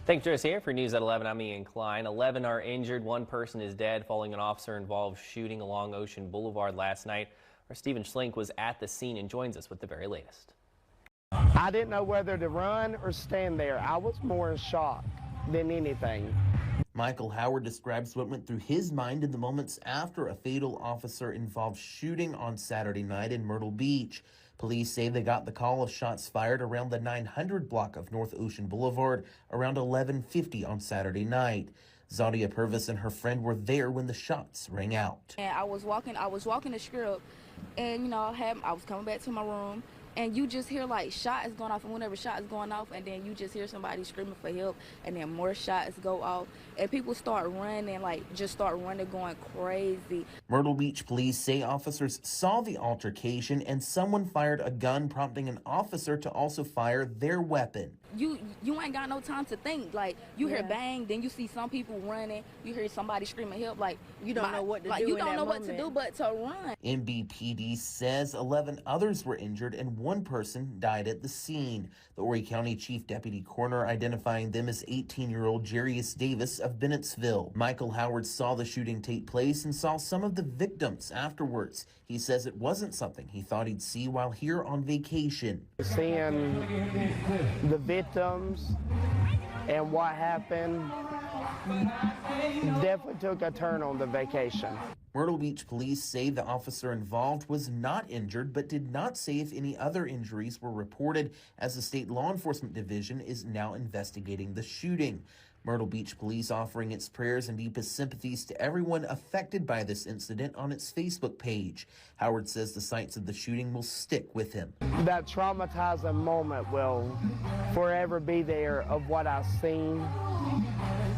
Thanks, Jerrius here for News at 11. I'm Ian Klein. 11 are injured. One person is dead following an officer-involved shooting along Ocean Boulevard last night. Our Stephen Schlink was at the scene and joins us with the very latest. I didn't know whether to run or stand there. I was more in shock than anything. Michael Howard describes what went through his mind in the moments after a fatal officer-involved shooting on Saturday night in Myrtle Beach. Police say they got the call of shots fired around the 900 block of North Ocean Boulevard around 11:50 on Saturday night. Zadia Purvis and her friend were there when the shots rang out. And I was walking the strip, and I was coming back to my room, and you just hear like shots going off, and whenever shots going off, and then you just hear somebody screaming for help, and then more shots go off, and people start running, going crazy. Myrtle Beach police say officers saw the altercation and someone fired a gun, prompting an officer to also fire their weapon. You ain't got no time to think. Like, you hear bang, then you see some people running, you hear somebody screaming help, like you don't know what to do. You don't know what to do but to run. MBPD says 11 others were injured and one person died at the scene. The Horry County Chief Deputy Coroner identifying them as 18-year-old Jerrius Davis of Bennettsville. Michael Howard saw the shooting take place and saw some of the victims afterwards. He says it wasn't something he thought he'd see while here on vacation. Seeing the victims and what happened definitely took a turn on the vacation. Myrtle Beach police say the officer involved was not injured, but did not say if any other injuries were reported, as the state law enforcement division is now investigating the shooting. Myrtle Beach police offering its prayers and deepest sympathies to everyone affected by this incident on its Facebook page. Howard says the sights of the shooting will stick with him. That traumatizing moment will forever be there of what I've seen,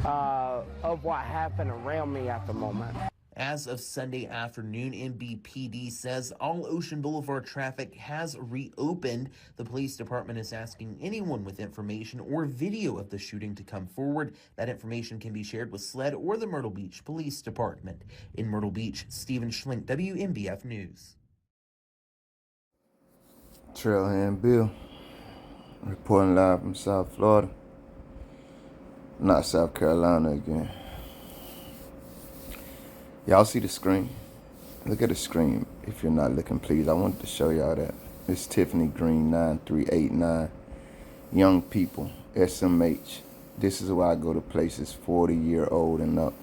of what happened around me at the moment. As of Sunday afternoon, MBPD says all Ocean Boulevard traffic has reopened. The police department is asking anyone with information or video of the shooting to come forward. That information can be shared with SLED or the Myrtle Beach Police Department. In Myrtle Beach, Stephen Schlink, WMBF News. Trailhand Bill, reporting live from South Florida. Not South Carolina again. Y'all see the screen? Look at the screen. If you're not looking, please. I wanted to show y'all that. It's Tiffany Green 9389. Young people, SMH. This is why I go to places 40-year-old and up.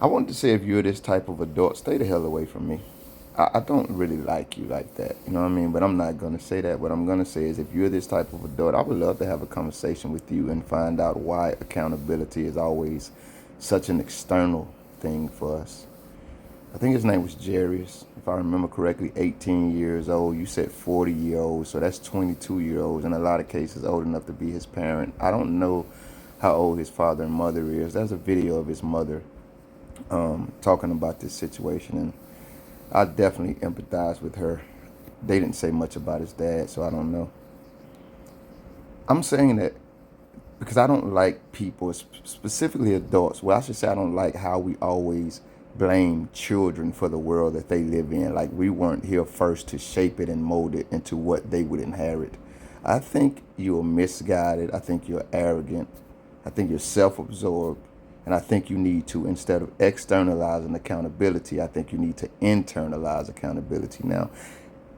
I wanted to say, if you're this type of adult, stay the hell away from me. I don't really like you like that, you know what I mean? But I'm not going to say that. What I'm going to say is, if you're this type of adult, I would love to have a conversation with you and find out why accountability is always such an external thing for us. I think his name was Jerrius, if I remember correctly, 18 years old. You said 40-year-olds, so that's 22-year-olds, in a lot of cases old enough to be his parent. I don't know how old his father and mother is. There's a video of his mother talking about this situation, and I definitely empathize with her. They didn't say much about his dad, so I don't know. I'm saying that because I don't like people, specifically adults. Well, I should say I don't like how we always blame children for the world that they live in. Like we weren't here first to shape it and mold it into what they would inherit. I think you're misguided. I think you're arrogant. I think you're self-absorbed. And I think you need to, instead of externalizing accountability, I think you need to internalize accountability. Now,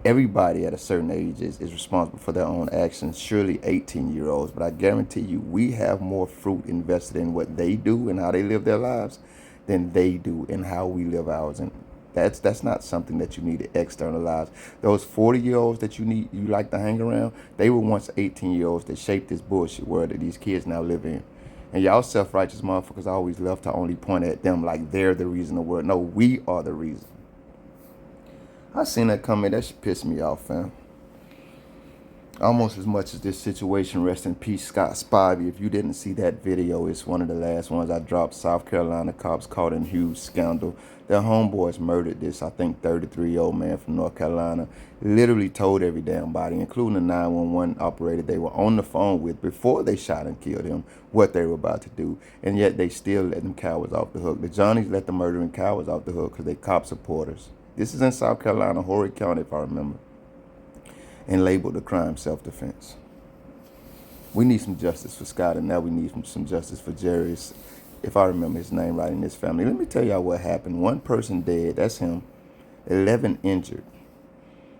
everybody at a certain age is responsible for their own actions, surely 18-year-olds, but I guarantee you we have more fruit invested in what they do and how they live their lives than they do in how we live ours. And that's not something that you need to externalize. Those 40-year-olds that you like to hang around, they were once 18-year-olds that shaped this bullshit world that these kids now live in. And y'all self-righteous motherfuckers always love to only point at them like they're the reason the world. No, we are the reason. I seen that coming. That shit pissed me off, fam. Almost as much as this situation. Rest in peace, Scott Spivey. If you didn't see that video, it's one of the last ones I dropped. South Carolina cops caught in huge scandal. Their homeboys murdered this, I think, 33-year-old man from North Carolina. Literally told every damn body, including the 911 operator they were on the phone with before they shot and killed him, what they were about to do. And yet they still let them cowards off the hook. The Johnnies let the murdering cowards off the hook because they cop supporters. This is in South Carolina, Horry County, if I remember, and labeled the crime self-defense. We need some justice for Scott, and now we need some justice for Jerrius, if I remember his name right, in this family. Let me tell y'all what happened. 1 person dead, that's him. 11 injured.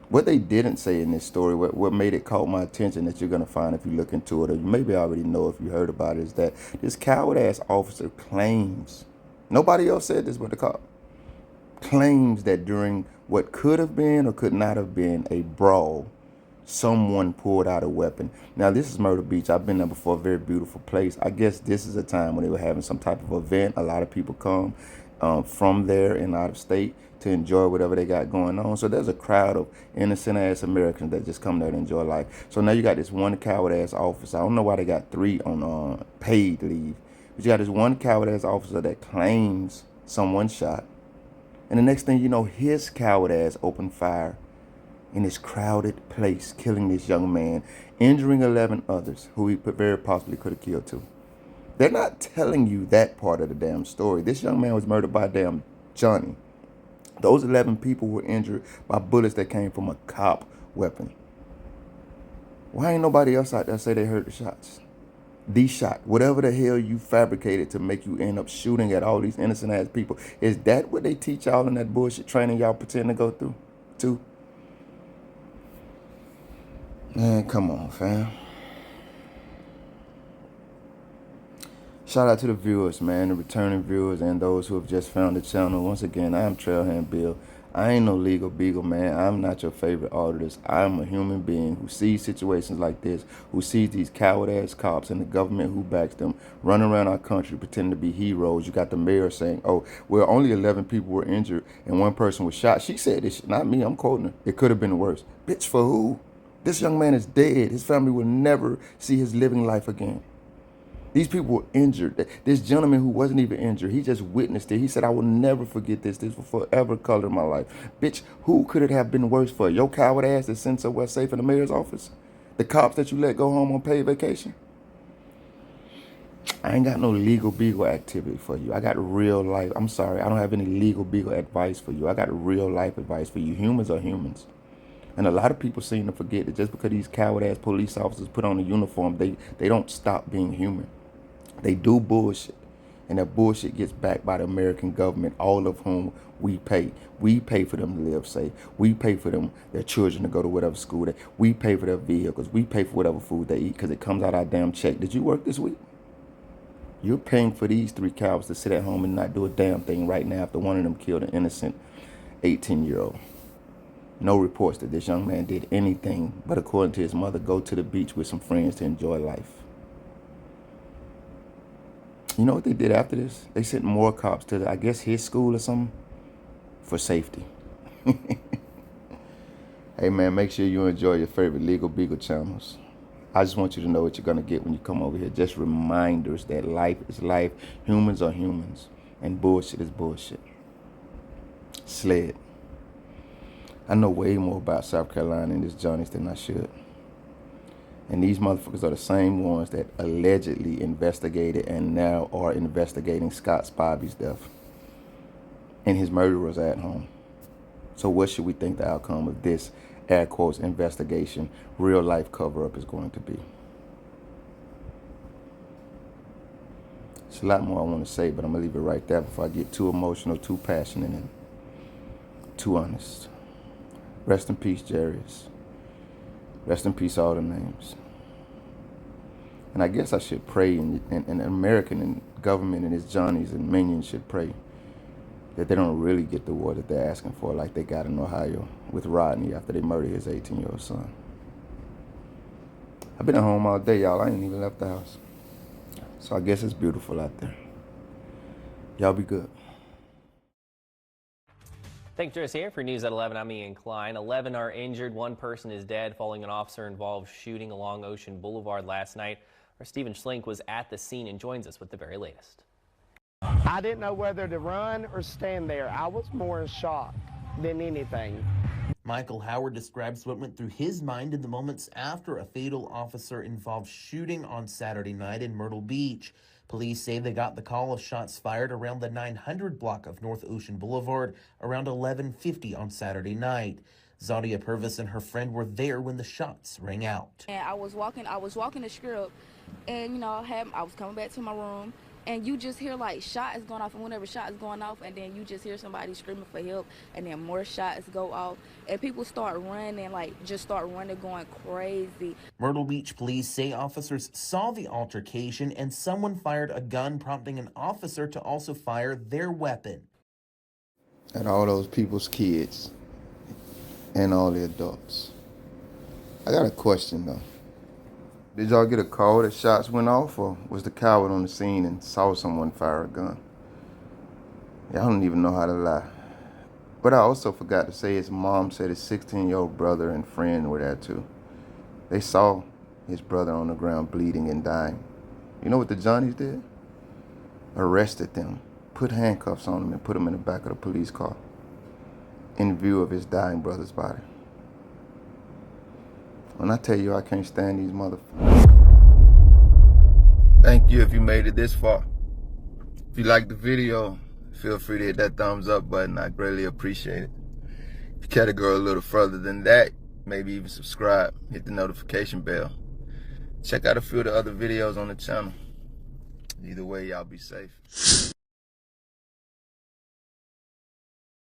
What they didn't say in this story, what made it caught my attention, that you're going to find if you look into it, or you maybe already know if you heard about it, is that this coward-ass officer claims, nobody else said this but the cop, claims that during what could have been or could not have been a brawl, someone pulled out a weapon. Now, this is Myrtle Beach. I've been there before, a very beautiful place. I guess this is a time when they were having some type of event. A lot of people come from there and out of state to enjoy whatever they got going on. So there's a crowd of innocent-ass Americans that just come there to enjoy life. So now you got this one coward-ass officer. I don't know why they got 3 on paid leave. But you got this one coward-ass officer that claims someone shot. And the next thing you know, his coward-ass opened fire in this crowded place, killing this young man, injuring 11 others who he very possibly could have killed too. They're not telling you that part of the damn story. This young man was murdered by damn Johnny. Those 11 people were injured by bullets that came from a cop weapon. Why ain't nobody else out there say they heard the shots? These shot, whatever the hell you fabricated to make you end up shooting at all these innocent ass people. Is that what they teach y'all in that bullshit training y'all pretend to go through too? Man, come on, fam. Shout out to the viewers, man, the returning viewers and those who have just found the channel. Once again, I'm Trailhand Bill. I ain't no legal beagle, man. I'm not your favorite auditor. I'm a human being who sees situations like this, who sees these coward-ass cops and the government who backs them run around our country pretending to be heroes. You got the mayor saying, oh, well, only 11 people were injured and 1 person was shot. She said this shit, not me. I'm quoting her. It could have been worse. Bitch, for who? This young man is dead. His family will never see his living life again. These people were injured. This gentleman who wasn't even injured, he just witnessed it. He said, I will never forget this. This will forever color my life. Bitch, who could it have been worse for? Your coward ass that's sent somewhere safe in the mayor's office? The cops that you let go home on paid vacation? I ain't got no legal beagle activity for you. I got real life. I'm sorry. I don't have any legal beagle advice for you. I got real life advice for you. Humans are humans. And a lot of people seem to forget that just because these coward-ass police officers put on a uniform, they don't stop being human. They do bullshit. And that bullshit gets backed by the American government, all of whom we pay. We pay for them to live safe. We pay for them, their children to go to whatever school they. We pay for their vehicles. We pay for whatever food they eat because it comes out our damn check. Did you work this week? You're paying for these 3 cowards to sit at home and not do a damn thing right now after one of them killed an innocent 18-year-old. No reports that this young man did anything but, according to his mother, go to the beach with some friends to enjoy life. You know what they did after this? They sent more cops to, I guess, his school or something for safety. Hey, man, make sure you enjoy your favorite Legal Beagle channels. I just want you to know what you're going to get when you come over here. Just reminders that life is life, humans are humans, and bullshit is bullshit. Sled. I know way more about South Carolina and this Johnny's than I should. And these motherfuckers are the same ones that allegedly investigated and now are investigating Scott Spivey's death and his murderers at home. So what should we think the outcome of this, air quotes, investigation, real life cover-up is going to be? There's a lot more I want to say, but I'm going to leave it right there before I get too emotional, too passionate, and too honest. Rest in peace, Jerrius. Rest in peace, all the names. And I guess I should pray, and American and government and its Johnnies and minions should pray that they don't really get the war that they're asking for like they got in Ohio with Rodney after they murdered his 18-year-old son. I've been at home all day, y'all. I ain't even left the house. So I guess it's beautiful out there. Y'all be good. Thanks, Jerrius here for News at 11. I'm Ian Klein. 11 are injured. 1 person is dead following an officer-involved shooting along Ocean Boulevard last night. Our Stephen Schlink was at the scene and joins us with the very latest. I didn't know whether to run or stand there. I was more in shock than anything. Michael Howard describes what went through his mind in the moments after a fatal officer-involved shooting on Saturday night in Myrtle Beach. Police say they got the call of shots fired around the 900 block of North Ocean Boulevard around 11:50 on Saturday night. Zadia Purvis and her friend were there when the shots rang out. And I was walking the script, and you know, I was coming back to my room, and you just hear like shots going off, and whenever shots going off, and then you just hear somebody screaming for help, and then more shots go off, and people start running, going crazy. Myrtle Beach police say officers saw the altercation and someone fired a gun, prompting an officer to also fire their weapon. At all those people's kids and all the adults. I got a question though. Did y'all get a call that shots went off, or was the coward on the scene and saw someone fire a gun? Y'all don't even know how to lie. But I also forgot to say his mom said his 16-year-old brother and friend were there too. They saw his brother on the ground bleeding and dying. You know what the Johnnies did? Arrested them, put handcuffs on him, and put him in the back of the police car in view of his dying brother's body. When I tell you I can't stand these motherfuckers. Thank you if you made it this far. If you liked the video, feel free to hit that thumbs up button. I greatly appreciate it. If you care to go a little further than that, maybe even subscribe, hit the notification bell. Check out a few of the other videos on the channel. Either way, y'all be safe.